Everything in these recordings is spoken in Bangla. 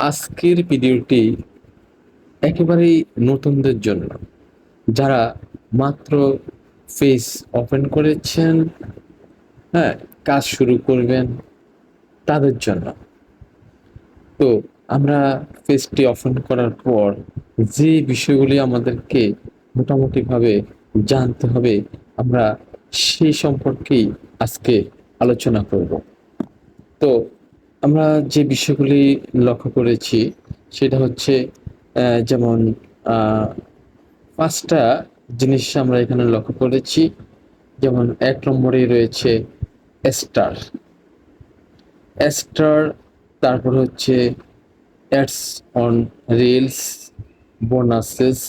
আজকের ভিডিওটি একেবারেই নতুনদের জন্য, যারা মাত্র ফেস ওপেন করেছেন, হ্যাঁ, কাজ শুরু করবেন তাদের জন্য। তো আমরা ফেসটি ওপেন করার পর যে বিষয়গুলি আমাদেরকে মোটামুটিভাবে জানতে হবে, আমরা সেই সম্পর্কেই আজকে আলোচনা করব। তো আমরা যে বিষয়গুলি লক্ষ্য করেছি সেটা হচ্ছে যেমন আহ, পাঁচটা জিনিস আমরা এখানে লক্ষ্য করেছি। যেমন ১ নম্বরে রয়েছে স্টার স্টার, তারপর হচ্ছে ads on reels, bonuses,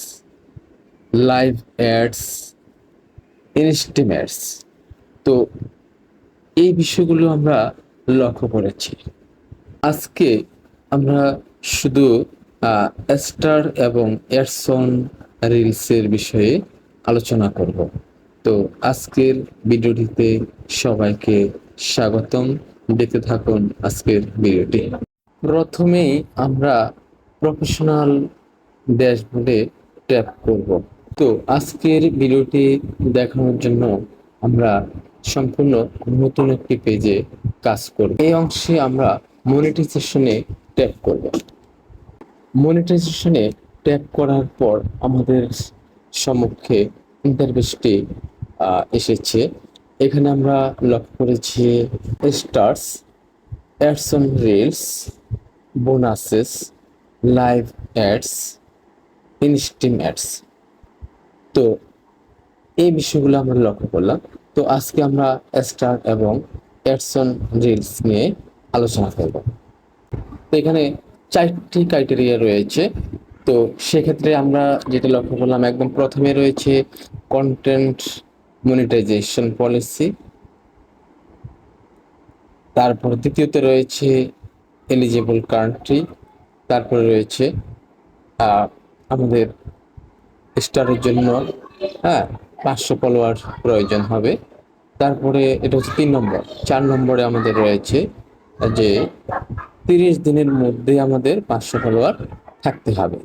live ads, estimates. তো এই বিষয়গুলো আমরা লক্ষ্য করেছি। আজকে আমরা শুধু স্টার এবং এডসন রিলসের বিষয়ে আলোচনা করব। তো আজকের ভিডিওটিতে সবাইকে স্বাগতম। দেখতে থাকুন আজকের ভিডিওটি। প্রথমেই আমরা প্রফেশনাল ড্যাশবোর্ডে ট্যাপ করব। তো আজকের ভিডিওটি দেখানোর জন্য আমরা সম্পূর্ণ নতুন একটি পেজে কাজ করব। এই অংশে আমরা মনিটাইজেশনে ট্যাপ করব। মনিটাইজেশনে ট্যাপ করার পর আমাদের সম্মুখে ইন্টারফেসটি এসেছে। এখানে আমরা লক্ষ্য করেছি stars, ads on reels, bonuses, live ads, ইনস্টিম ads. তো এই বিষয়গুলো আমরা লক্ষ্য করলাম। তো আজকে আমরা স্টার এবং অ্যাডস অন রিলস নিয়ে আলোচনা করব। তো এখানে 4টি ক্রাইটেরিয়া রয়েছে। তো সেক্ষেত্রে আমরা যেটা লক্ষ্য করলাম, একদম প্রথমে রয়েছে কন্টেন্ট মনিটাইজেশন পলিসি, তারপর দ্বিতীয়তে রয়েছে এলিজিবল কান্ট্রি, তারপরে রয়েছে আমাদের স্টারের জন্য, হ্যাঁ, 500 ফলোয়ার প্রয়োজন হবে। তারপরে এটা হচ্ছে 3 নম্বর। 4 নম্বরে আমাদের রয়েছে যে 30 দিনের মধ্যে আমাদের 500 ফলোয়ার থাকতে হবে।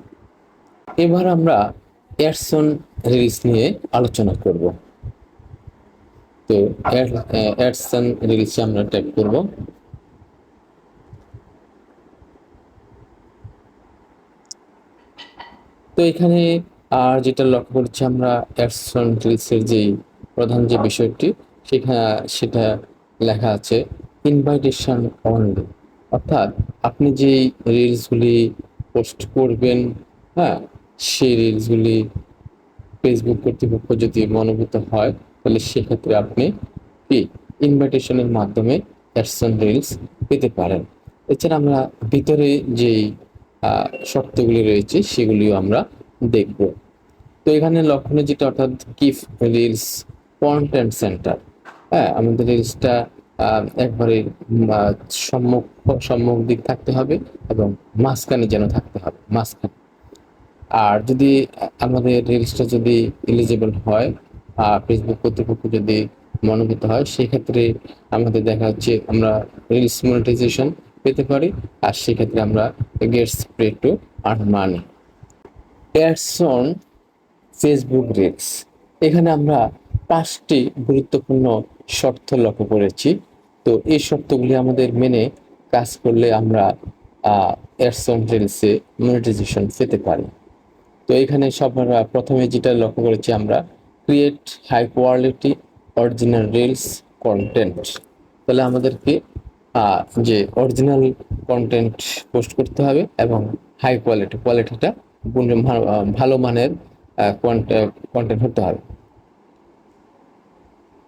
এবার আমরা অ্যাডসন রিলস নিয়ে আলোচনা করব। তো অ্যাডসন রিলসে আমরা ট্যাপ করব। তো এখানে আর যেটা লক্ষ্য করছি আমরা, অ্যাডসন রিলসের যেই প্রধান যে বিষয়টি সেটা লেখা আছে ইনভাইটেশন অনলি। অর্থাৎ আপনি যেই রিলসগুলি পোস্ট করবেন, হ্যাঁ, সেই রিলসগুলি ফেসবুক কর্তৃপক্ষ যদি মনোভূত হয়, তাহলে সেক্ষেত্রে আপনি কি ইনভাইটেশনের মাধ্যমে অ্যাডসন রিলস পেতে পারেন। এছাড়া আমরা ভিতরে যেই শর্তগুলি রয়েছে সেগুলিও আমরা দেখব। তো এখানে লক্ষণে যেটা, অর্থাৎ কিফ রিলস কন্টেন্ট সেন্টার, হ্যাঁ, আমাদের রিলসটা একবারে সম্মুখ সম্মুখ দিক থাকতে হবে এবং মাঝখানে যেন থাকতে হবে, মাঝখানে। আর যদি আমাদের রিলসটা যদি এলিজিবল হয়, ফেসবুক কর্তৃপক্ষ যদি মনোনীত হয়, সেক্ষেত্রে আমাদের দেখা যাচ্ছে আমরা রিলস মনিটাইজেশন পেতে পারি। আর সেক্ষেত্রে আমরা gets pay to earn money. Ads on Facebook reels, এখানে আমরা 5টি গুরুত্বপূর্ণ শর্ত লক্ষ্য করেছি। তো এই শর্তগুলি আমাদের মেনে কাজ করলে আমরা অ্যাডস অন রিলসে মনিটাইজেশন পেতে পারি। তো এখানে সবার প্রথমে যেটা লক্ষ্য করেছি আমরা, create high quality original reels content. তাহলে আমাদেরকে যে অরিজিনাল কন্টেন্ট পোস্ট করতে হবে এবং হাই কোয়ালিটিটা ভালো মানের কন্টেন্ট হতে হবে।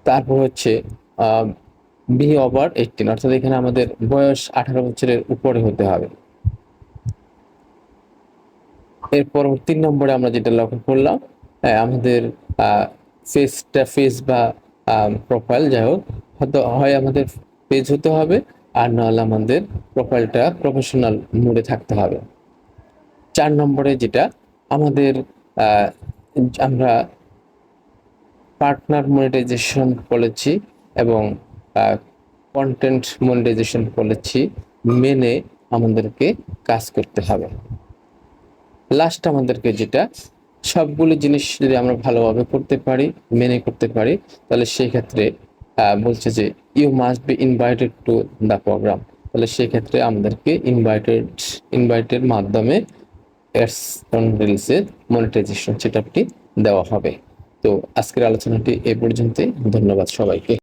তারপর হচ্ছে বি ওভার 18, অর্থাৎ এখানে আমাদের বয়স 18 বছরের উপরে হতে হবে। এরপর 3 নম্বরে আমরা যেটা লক্ষ্য করলাম, আমাদের ফেস বা প্রোফাইল, যাই হোক, হয়তো হয় আমাদের পেজ হতে হবে, আর নাহলে আমাদের প্রোফাইলটা প্রফেশনাল মোডে থাকতে হবে। 4 নম্বরে যেটা আমাদের আমরা পার্টনার মনিটাইজেশন পলিসি এবং কন্টেন্ট মনিটাইজেশন পলিসি মেনে আমাদেরকে কাজ করতে হবে। লাস্ট আমাদেরকে যেটা, সবগুলো জিনিস যদি আমরা ভালোভাবে করতে পারি, মেনে করতে পারি, তাহলে সেই ক্ষেত্রে বলছে যে you must be invited to the program. তাহলে সেই ক্ষেত্রে আমাদেরকে ইনভাইটের মাধ্যমে অ্যাডস অন রিলসের মনিটাইজেশন সেটআপটি দেওয়া হবে। তো আজকের আলোচনাটি এ পর্যন্তই। ধন্যবাদ সবাইকে।